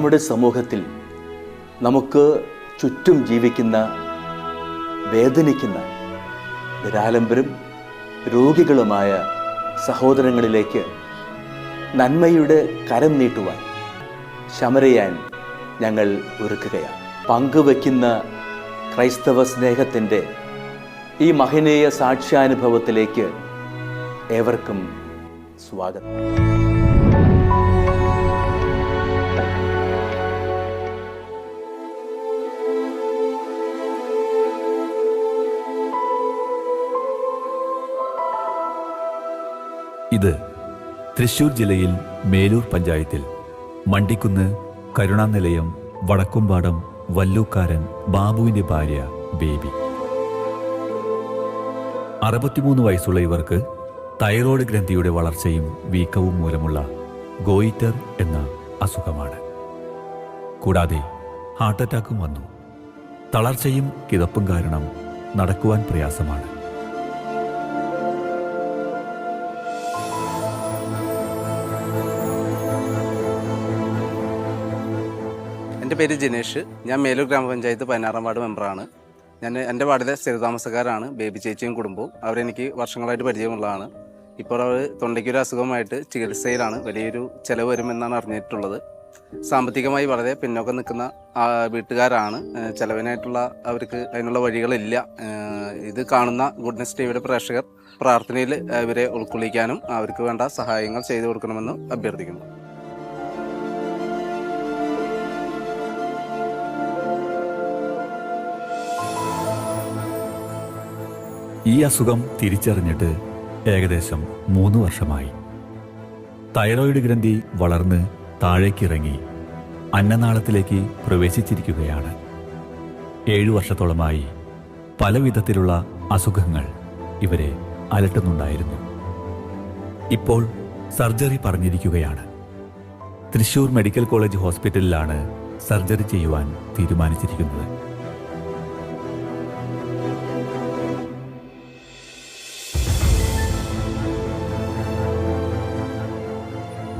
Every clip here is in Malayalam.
നമ്മുടെ സമൂഹത്തിൽ നമുക്ക് ചുറ്റും ജീവിക്കുന്ന വേദനിക്കുന്ന നിരാലംബരും രോഗികളുമായ സഹോദരങ്ങളിലേക്ക് നന്മയുടെ കരം നീട്ടുവാൻ ശമരയാൻ ഞങ്ങൾ ഒരുക്കുകയാണ്. പങ്കുവയ്ക്കുന്ന ക്രൈസ്തവ സ്നേഹത്തിൻ്റെ ഈ മഹനീയ സാക്ഷ്യാനുഭവത്തിലേക്ക് ഏവർക്കും സ്വാഗതം. ഇത് തൃശൂർ ജില്ലയിൽ മേലൂർ പഞ്ചായത്തിൽ മണ്ടിക്കുന്ന് കരുണാനിലയം വടക്കുംപാടം വല്ലൂക്കാരൻ ബാബുവിൻ്റെ ഭാര്യ ബേബി. 63 വയസ്സുള്ള ഇവർക്ക് തൈറോയ്ഡ് ഗ്രന്ഥിയുടെ വളർച്ചയും വീക്കവും മൂലമുള്ള ഗോയിറ്റർ എന്ന അസുഖമാണ്. കൂടാതെ ഹാർട്ട് അറ്റാക്കും വന്നു. തളർച്ചയും കിതപ്പും കാരണം നടക്കുവാൻ പ്രയാസമാണ്. എൻ്റെ പേര് ജിനേഷ്. ഞാൻ മേലൂർ ഗ്രാമപഞ്ചായത്ത് 16-ാം വാർഡ് മെമ്പറാണ്. എൻ്റെ വാർഡിലെ സ്ഥിരതാമസക്കാരാണ് ബേബി ചേച്ചിയും കുടുംബവും. അവരെനിക്ക് വർഷങ്ങളായിട്ട് പരിചയമുള്ളതാണ്. ഇപ്പോൾ അവർ തൊണ്ടയ്ക്കൊരു അസുഖമായിട്ട് ചികിത്സയിലാണ്. വലിയൊരു ചിലവ് വരുമെന്നാണ് അറിഞ്ഞിട്ടുള്ളത്. സാമ്പത്തികമായി വളരെ പിന്നോക്കം നിൽക്കുന്ന വീട്ടുകാരാണ്. ചിലവിനായിട്ടുള്ള അവർക്ക് അതിനുള്ള വഴികളില്ല. ഇത് കാണുന്ന ഗുഡ്നസ് ടിവിയുടെ പ്രേക്ഷകർ പ്രാർത്ഥനയിൽ ഇവരെ ഉൾക്കൊള്ളിക്കാനും അവർക്ക് വേണ്ട സഹായങ്ങൾ ചെയ്തു കൊടുക്കണമെന്ന് അഭ്യർത്ഥിക്കുന്നു. ഈ അസുഖം തിരിച്ചറിഞ്ഞിട്ട് ഏകദേശം 3 വർഷമായി. തൈറോയ്ഡ് ഗ്രന്ഥി വളർന്ന് താഴേക്കിറങ്ങി അന്നനാളത്തിലേക്ക് പ്രവേശിച്ചിരിക്കുകയാണ്. 7 വർഷത്തോളമായി പല വിധത്തിലുള്ള അസുഖങ്ങൾ ഇവരെ അലട്ടുന്നുണ്ടായിരുന്നു. ഇപ്പോൾ സർജറി പറഞ്ഞിരിക്കുകയാണ്. തൃശൂർ മെഡിക്കൽ കോളേജ് ഹോസ്പിറ്റലിലാണ് സർജറി ചെയ്യുവാൻ തീരുമാനിച്ചിരിക്കുന്നത്.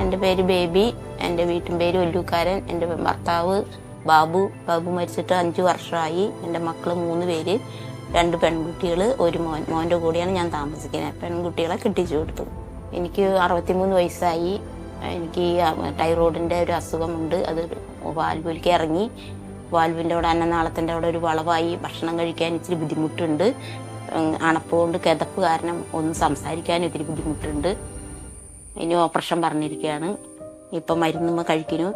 എൻ്റെ പേര് ബേബി. എൻ്റെ വീട്ടിൻ പേര് വല്ലൂക്കാരൻ. എൻ്റെ ഭർത്താവ് ബാബു. മരിച്ചിട്ട് 5 വർഷമായി. എൻ്റെ മക്കൾ 3 പേര്, 2 പെൺകുട്ടികൾ, 1 മോൻ. മോൻ്റെ കൂടെയാണ് ഞാൻ താമസിക്കുന്നത്. പെൺകുട്ടികളെ കെട്ടിച്ചു കൊടുത്തു. എനിക്ക് 63 വയസ്സായി. എനിക്ക് തൈറോയ്ഡിൻ്റെ ഒരു അസുഖമുണ്ട്. അത് വാൽവിലേക്ക് ഇറങ്ങി. വാൽവിൻ്റെ അവിടെ അന്നനാളത്തിൻ്റെ അവിടെ ഒരു വളവായി. ഭക്ഷണം കഴിക്കാൻ ഇച്ചിരി ബുദ്ധിമുട്ടുണ്ട്. അണപ്പുകൊണ്ട് കിതപ്പ് കാരണം ഒന്നും സംസാരിക്കാൻ ഇത്തിരി ബുദ്ധിമുട്ടുണ്ട്. ഇനി ഓപ്പറേഷൻ പറഞ്ഞിരിക്കുകയാണ്. ഇപ്പം മരുന്ന് കഴിക്കുന്നു.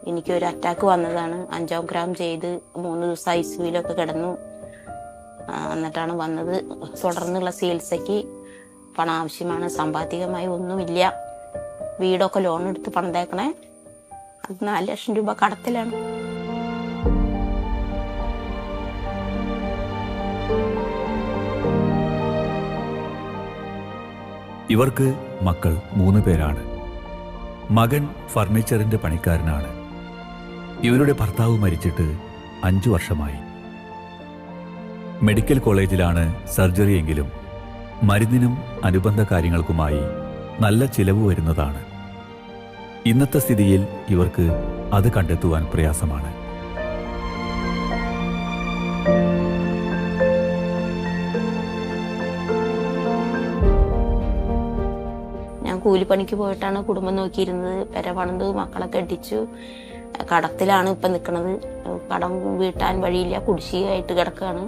എനിക്കൊരു അറ്റാക്ക് വന്നതാണ്. 5 ഗ്രാം ചെയ്ത് 3 ദിവസം ICUവിലൊക്കെ കിടന്നു. എന്നിട്ടാണ് വന്നത്. തുടർന്നുള്ള ചികിത്സയ്ക്ക് പണം ആവശ്യമാണ്. സാമ്പത്തികമായി ഒന്നുമില്ല. വീടൊക്കെ ലോൺ എടുത്ത് പണിതേക്കണേ. അത് 4 ലക്ഷം രൂപ കടത്തിലാണ്. ഇവർക്ക് മക്കൾ 3 പേരാണ്. മകൻ ഫർണിച്ചറിന്റെ പണിക്കാരനാണ്. ഇവരുടെ ഭർത്താവ് മരിച്ചിട്ട് 5 വർഷമായി. മെഡിക്കൽ കോളേജിലാണ് സർജറി എങ്കിലും മരുന്നിനും അനുബന്ധ കാര്യങ്ങൾക്കുമായി നല്ല ചിലവ് വരുന്നതാണ്. ഇന്നത്തെ സ്ഥിതിയിൽ ഇവർക്ക് അത് കണ്ടെത്തുവാൻ പ്രയാസമാണ്. കൂലിപ്പണിക്ക് പോയിട്ടാണ് കുടുംബം നോക്കിയിരുന്നത്. പെര പണിത് മക്കളെ കെട്ടിച്ചു. കടത്തിലാണ് ഇപ്പം നിൽക്കുന്നത്. കടം വീട്ടാൻ വഴിയില്ല. കുടിശ്ശികയായിട്ട് കിടക്കുകയാണ്.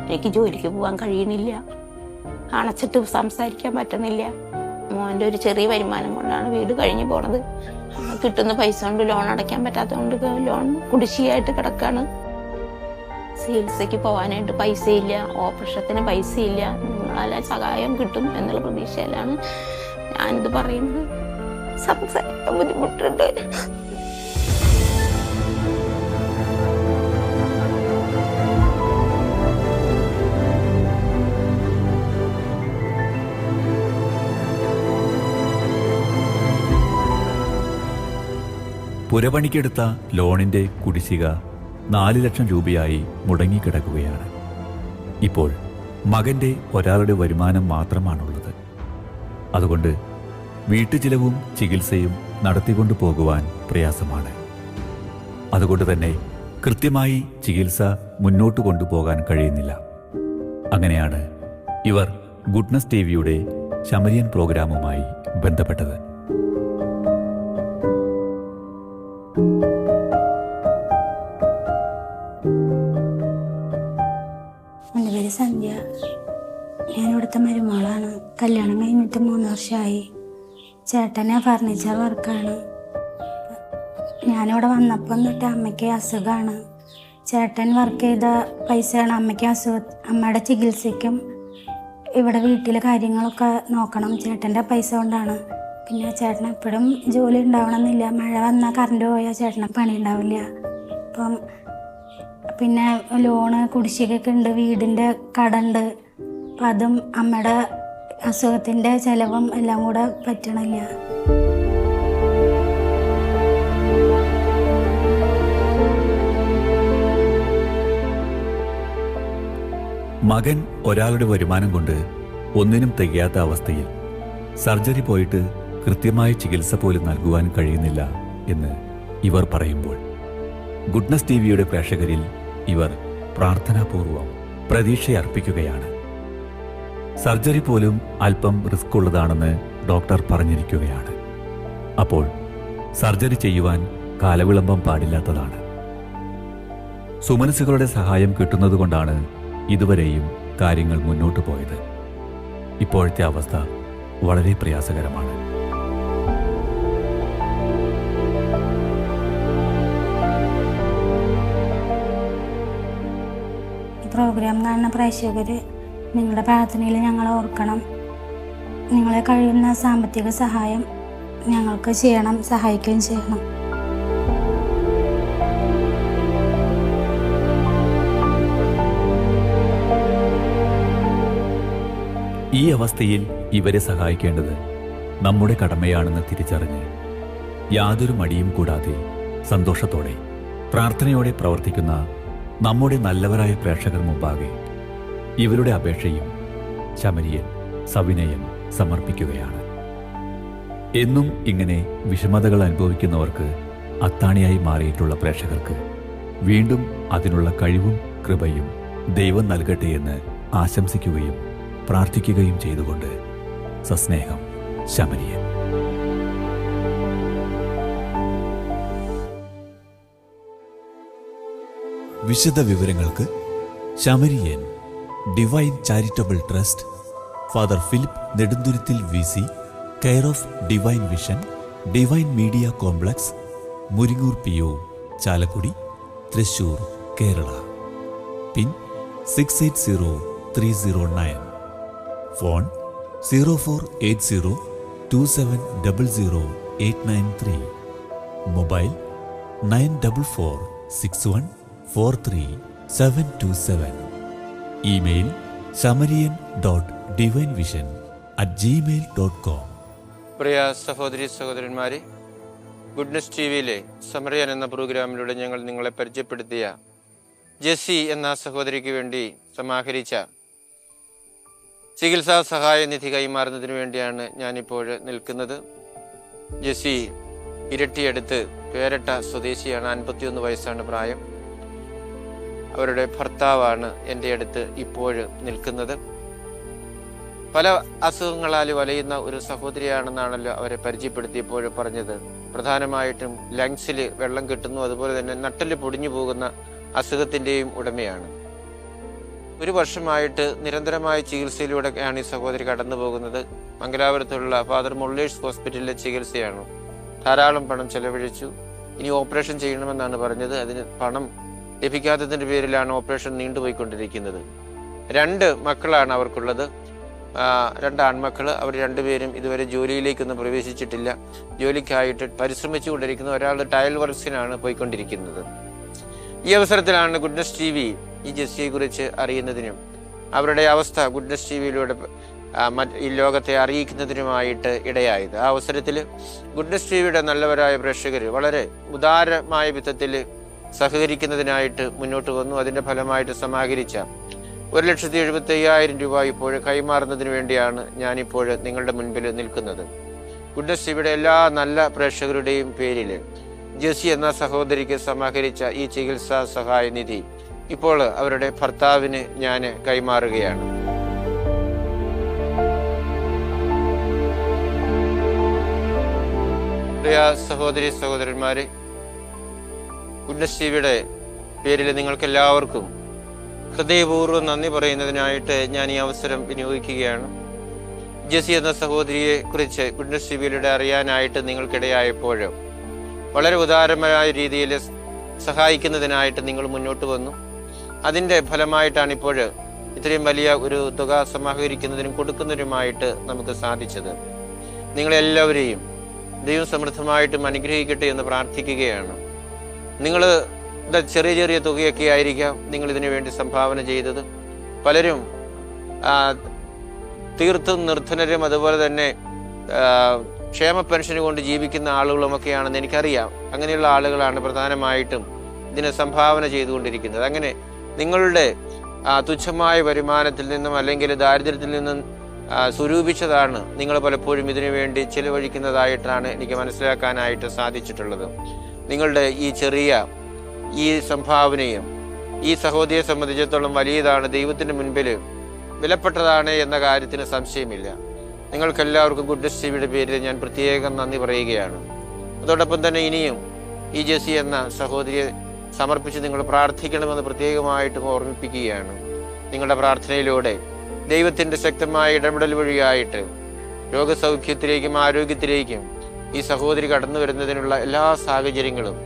എനിക്ക് ജോലിക്ക് പോകാൻ കഴിയണില്ല. അണച്ചിട്ട് സംസാരിക്കാൻ പറ്റുന്നില്ല. മോൻ്റെ ഒരു ചെറിയ വരുമാനം കൊണ്ടാണ് വീട് കഴിഞ്ഞു പോണത്. കിട്ടുന്ന പൈസ കൊണ്ട് ലോൺ അടയ്ക്കാൻ പറ്റാത്തതുകൊണ്ട് ലോൺ കുടിശ്ശികയായിട്ട് കിടക്കുകയാണ്. ചികിത്സയ്ക്ക് പോകാനായിട്ട് പൈസയില്ല. ഓപ്പറേഷത്തിന് പൈസയില്ല. നിങ്ങളെല്ലാം സഹായം കിട്ടും എന്നുള്ള പ്രതീക്ഷയിലാണ് ഞാനിത് പറയുന്നത്. സംസാരിക്കാൻ ബുദ്ധിമുട്ടുണ്ട്. പുരപണിക്കെടുത്ത ലോണിന്റെ കുടിശ്ശിക 4 ലക്ഷം രൂപയായി മുടങ്ങിക്കിടക്കുകയാണ്. ഇപ്പോൾ മകന്റെ ഒരാളുടെ വരുമാനം മാത്രമാണുള്ളത്. അതുകൊണ്ട് വീട്ടുചിലവും ചികിത്സയും നടത്തിക്കൊണ്ടു പോകുവാൻ പ്രയാസമാണ്. അതുകൊണ്ട് തന്നെ കൃത്യമായി ചികിത്സ മുന്നോട്ട് കൊണ്ടുപോകാൻ കഴിയുന്നില്ല. അങ്ങനെയാണ് ഇവർ ഗുഡ്നസ് ടിവിയുടെ ശമരിയൻ പ്രോഗ്രാമുമായി ബന്ധപ്പെട്ടത്. എൻ്റെ പേര് സന്ധ്യ. ഞാനിവിടുത്തെ മരുമകളാണ്. കല്യാണം കഴിഞ്ഞിട്ട് 3 വർഷമായി. ചേട്ടന് ഫർണിച്ചർ വർക്കാണ്. ഞാനിവിടെ വന്നപ്പോൾ എന്നിട്ട് അമ്മയ്ക്ക് അസുഖമാണ്. ചേട്ടൻ വർക്ക് ചെയ്ത പൈസയാണ് അമ്മയ്ക്ക് അമ്മയുടെ ചികിത്സയ്ക്കും ഇവിടെ വീട്ടിലെ കാര്യങ്ങളൊക്കെ നോക്കണം. ചേട്ടൻ്റെ പൈസ കൊണ്ടാണ്. പിന്നെ ചേട്ടന് എപ്പോഴും ജോലി ഉണ്ടാവണമെന്നില്ല. മഴ വന്നാൽ കറണ്ട് പോയാൽ ചേട്ടന് പണി ഉണ്ടാവില്ല. അപ്പം പിന്നെ ലോണ് കുടിശ്ശികയൊക്കെ ഉണ്ട്, വീടിൻ്റെ കടമുണ്ട്. അപ്പം അതും അമ്മയുടെ അസുഖത്തിൻ്റെ ചിലവും എല്ലാം കൂടെ പറ്റണില്ല. മകൻ ഒരാളുടെ വരുമാനം കൊണ്ട് ഒന്നിനും തികയാത്ത അവസ്ഥയിൽ സർജറി പോയിട്ട് കൃത്യമായ ചികിത്സ പോലും നൽകുവാൻ കഴിയുന്നില്ല എന്ന് ഇവർ പറയുമ്പോൾ ഗുഡ്നസ് ടിവിയുടെ പ്രേക്ഷകരിൽ ഇവർ പ്രാർത്ഥനാപൂർവം പ്രതീക്ഷയർപ്പിക്കുകയാണ്. സർജറി പോലും അല്പം റിസ്ക് ഉള്ളതാണെന്ന് ഡോക്ടർ പറഞ്ഞിരിക്കുകയാണ്. അപ്പോൾ സർജറി ചെയ്യുവാൻ കാലവിളംബം പാടില്ലാത്തതാണ്. സുമനസ്സുകളുടെ സഹായം കിട്ടുന്നതുകൊണ്ടാണ് ഇതുവരെയും കാര്യങ്ങൾ മുന്നോട്ട് പോയത്. ഇപ്പോഴത്തെ അവസ്ഥ വളരെ പ്രയാസകരമാണ്. പ്രോഗ്രാം കാണുന്ന പ്രേക്ഷകർ നിങ്ങളുടെ പ്രാർത്ഥനയിൽ ഞങ്ങളെ ഓർക്കണം. നിങ്ങളെ കഴിയുന്ന സാമ്പത്തിക സഹായം ഞങ്ങൾക്ക് ചെയ്യണം, സഹായിക്കുകയും ചെയ്യണം. ഈ അവസ്ഥയിൽ ഇവരെ സഹായിക്കേണ്ടത് നമ്മുടെ കടമയാണെന്ന് തിരിച്ചറിഞ്ഞ് യാതൊരു മടിയും കൂടാതെ സന്തോഷത്തോടെ പ്രാർത്ഥനയോടെ പ്രവർത്തിക്കുന്ന നമ്മുടെ നല്ലവരായ പ്രേക്ഷകർ മുമ്പാകെ ഇവരുടെ അപേക്ഷയും ശമരിയൻ സവിനയം സമർപ്പിക്കുകയാണ്. എന്നും ഇങ്ങനെ വിഷമതകൾ അനുഭവിക്കുന്നവർക്ക് അത്താണിയായി മാറിയിട്ടുള്ള പ്രേക്ഷകർക്ക് വീണ്ടും അതിനുള്ള കഴിവും കൃപയും ദൈവം നൽകട്ടെ എന്ന് ആശംസിക്കുകയും പ്രാർത്ഥിക്കുകയും ചെയ്തുകൊണ്ട് സസ്നേഹം ശമരിയൻ. വിശദ വിവരങ്ങൾക്ക് Samarian divine charitable trust, father Philip Nedunthuruthil VC, care of divine vision, divine media complex, Muringoor PO, Chalakudy, Thrissur, Kerala. Pin 680309. Phone 048027000893. Mobile 9446143727. Email samarian.divinevision@gmail.com. പ്രിയ സഹോദരി സഹോദരന്മാരെ, ഗുഡ്നസ് ടിവിയിലെ സമറിയൻ എന്ന പ്രോഗ്രാമിലൂടെ ഞങ്ങൾ നിങ്ങളെ പരിചയപ്പെടുത്തിയ ജെസ്സി എന്ന സഹോദരിക്ക് വേണ്ടി സമാഹരിച്ച ചികിത്സാ സഹായ നിധി കൈമാറുന്നതിന് വേണ്ടിയാണ് ഞാനിപ്പോൾ നിൽക്കുന്നത്. ജെസ്സി ഇരട്ടിയടുത്ത് പേരട്ട സ്വദേശിയാണ്. 51 വയസ്സാണ് പ്രായം. അവരുടെ ഭർത്താവാണ് എൻ്റെ അടുത്ത് ഇപ്പോൾ നിൽക്കുന്നത്. പല അസുഖങ്ങളാൽ വലയുന്ന ഒരു സഹോദരിയാണെന്നാണല്ലോ അവരെ പരിചയപ്പെടുത്തിയപ്പോൾ പറഞ്ഞത്. പ്രധാനമായിട്ടും ലങ്സിൽ വെള്ളം കിട്ടുന്നു, അതുപോലെ തന്നെ നട്ടല് പൊടിഞ്ഞു പോകുന്ന അസുഖത്തിൻ്റെയും ഉടമയാണ്. 1 വർഷമായിട്ട് നിരന്തരമായ ചികിത്സയിലൂടെയാണ് ഈ സഹോദരി കടന്നു പോകുന്നത്. മംഗലാപുരത്തുള്ള ഫാദർ മുള്ളേഴ്സ് ഹോസ്പിറ്റലിലെ ചികിത്സയാണ്. ധാരാളം പണം ചെലവഴിച്ചു. ഇനി ഓപ്പറേഷൻ ചെയ്യണമെന്നാണ് പറഞ്ഞത്. അതിന് പണം ലഭിക്കാത്തതിൻ്റെ പേരിലാണ് ഓപ്പറേഷൻ നീണ്ടുപോയിക്കൊണ്ടിരിക്കുന്നത്. 2 മക്കളാണ് അവർക്കുള്ളത്, 2 ആൺമക്കൾ. അവർ 2 പേരും ഇതുവരെ ജോലിയിലേക്കൊന്നും പ്രവേശിച്ചിട്ടില്ല. ജോലിക്കായിട്ട് പരിശ്രമിച്ചുകൊണ്ടിരിക്കുന്നു. ഒരാൾ ടൈൽ വർക്സിനാണ് പോയിക്കൊണ്ടിരിക്കുന്നത്. ഈ അവസരത്തിലാണ് ഗുഡ്നസ് ടിവി ഈ ജെസ്സിയെ കുറിച്ച് അറിയുന്നതിനും അവരുടെ അവസ്ഥ ഗുഡ്നസ് ടിവിയിലൂടെ ഈ ലോകത്തെ അറിയിക്കുന്നതിനുമായിട്ട് ഇടയായത്. ആ അവസരത്തിൽ ഗുഡ്നസ് ടിവിയുടെ നല്ലവരായ പ്രേക്ഷകർ വളരെ ഉദാരമായ വിധത്തിൽ സഹകരിക്കുന്നതിനായിട്ട് മുന്നോട്ട് വന്നു. അതിൻ്റെ ഫലമായിട്ട് സമാഹരിച്ച 1,75,000 രൂപ ഇപ്പോൾ കൈമാറുന്നതിന് വേണ്ടിയാണ് ഞാനിപ്പോൾ നിങ്ങളുടെ മുൻപിൽ നിൽക്കുന്നത്. ഗുഡ്നസ് ടിവിയുടെ എല്ലാ നല്ല പ്രേക്ഷകരുടെയും പേരിൽ ജെസി എന്ന സഹോദരിക്ക് സമാഹരിച്ച ഈ ചികിത്സാ സഹായ നിധി ഇപ്പോൾ അവരുടെ ഭർത്താവിന് ഞാൻ കൈമാറുകയാണ്. പ്രിയ സഹോദരി സഹോദരന്മാരെ, പുണ്യശ്രീയുടെ പേരിൽ നിങ്ങൾക്കെല്ലാവർക്കും ഹൃദയപൂർവ്വം നന്ദി പറയുന്നതിനായിട്ട് ഞാൻ ഈ അവസരം വിനിയോഗിക്കുകയാണ്. ജെസി എന്ന സഹോദരിയെ കുറിച്ച് പുണ്യശ്രീയുടെ അറിയാനായിട്ട് നിങ്ങൾക്കിടയായപ്പോൾ വളരെ ഉദാരമായ രീതിയിൽ സഹായിക്കുന്നതിനായിട്ട് നിങ്ങൾ മുന്നോട്ട് വന്നു. അതിൻ്റെ ഫലമായിട്ടാണ് ഇപ്പോൾ ഇത്രയും വലിയ ഒരു തുക സമാഹരിക്കുന്നതിനും കൊടുക്കുന്നതിനുമായിട്ട് നമുക്ക് സാധിച്ചത്. നിങ്ങളെല്ലാവരെയും ദൈവം സമൃദ്ധമായിട്ടും അനുഗ്രഹിക്കട്ടെ എന്ന് പ്രാർത്ഥിക്കുകയാണ്. നിങ്ങൾ ചെറിയ ചെറിയ തുകയൊക്കെ ആയിരിക്കാം നിങ്ങൾ ഇതിനു വേണ്ടി സംഭാവന ചെയ്തത്. പലരും തീർത്തും നിർധനരും അതുപോലെ തന്നെ ക്ഷേമ പെൻഷൻ കൊണ്ട് ജീവിക്കുന്ന ആളുകളുമൊക്കെയാണെന്ന് എനിക്കറിയാം. അങ്ങനെയുള്ള ആളുകളാണ് പ്രധാനമായിട്ടും ഇതിനെ സംഭാവന ചെയ്തുകൊണ്ടിരിക്കുന്നത്. അങ്ങനെ നിങ്ങളുടെ തുച്ഛമായ വരുമാനത്തിൽ നിന്നും അല്ലെങ്കിൽ ദാരിദ്ര്യത്തിൽ നിന്നും സ്വരൂപിച്ചതാണ് നിങ്ങൾ പലപ്പോഴും ഇതിനു വേണ്ടി ചിലവഴിക്കുന്നതായിട്ടാണ് എനിക്ക് മനസ്സിലാക്കാനായിട്ട് സാധിച്ചിട്ടുള്ളത്. നിങ്ങളുടെ ഈ ചെറിയ ഈ സംഭാവനയും ഈ സഹോദരിയെ സംബന്ധിച്ചിടത്തോളം വലിയതാണ്, ദൈവത്തിൻ്റെ മുൻപിൽ വിലപ്പെട്ടതാണ് എന്ന കാര്യത്തിന് സംശയമില്ല. നിങ്ങൾക്കെല്ലാവർക്കും ഗുഡ്നസ് പേരിൽ ഞാൻ പ്രത്യേകം നന്ദി പറയുകയാണ്. അതോടൊപ്പം തന്നെ ഇനിയും ഈ ജെസി എന്ന സഹോദരിയെ സമർപ്പിച്ച് നിങ്ങൾ പ്രാർത്ഥിക്കണമെന്ന് പ്രത്യേകമായിട്ടും ഓർമ്മിപ്പിക്കുകയാണ്. നിങ്ങളുടെ പ്രാർത്ഥനയിലൂടെ ദൈവത്തിൻ്റെ ശക്തമായ ഇടപെടൽ വഴിയായിട്ട് രോഗസൗഖ്യത്തിലേക്കും ആരോഗ്യത്തിലേക്കും ഈ സഹോദരി കടന്നു വരുന്നതിനുള്ള എല്ലാ സാഹചര്യങ്ങളും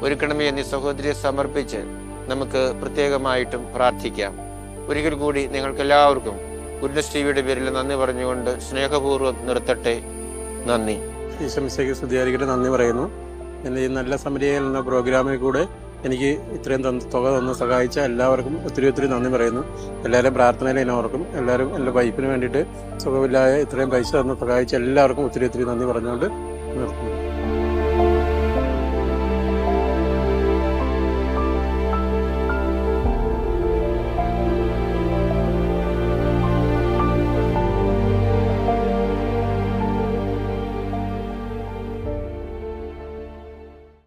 ഒരുക്കണമേ എന്ന് ഈ സഹോദരിയെ സമർപ്പിച്ച് നമുക്ക് പ്രത്യേകമായിട്ടും പ്രാർത്ഥിക്കാം. ഒരിക്കൽ കൂടി നിങ്ങൾക്കെല്ലാവർക്കും ഗുഡ്നസ് ടിവിയുടെ പേരിൽ നന്ദി പറഞ്ഞുകൊണ്ട് സ്നേഹപൂർവ്വം നിർത്തട്ടെ. നന്ദി. ഈശോമിശിഹായ്ക്ക് സ്തുതിയായിരിക്കട്ടെ. നന്ദി പറയുന്നു. എൻ്റെ ഈ നല്ല സമരിയ എന്ന പ്രോഗ്രാമിൽ കൂടെ എനിക്ക് ഇത്രയും തുക തന്ന് സഹായിച്ച എല്ലാവർക്കും ഒത്തിരി ഒത്തിരി നന്ദി പറയുന്നു. എല്ലാവരും പ്രാർത്ഥനയിൽ എന്നെ ഓർക്കും. എല്ലാവരും എൻ്റെ വൈഫിന് വേണ്ടിയിട്ട് സുഖമില്ലാതെ ഇത്രയും പൈസ തന്ന് സഹായിച്ച എല്ലാവർക്കും ഒത്തിരി ഒത്തിരി നന്ദി പറഞ്ഞുകൊണ്ട് നിർത്തുന്നു.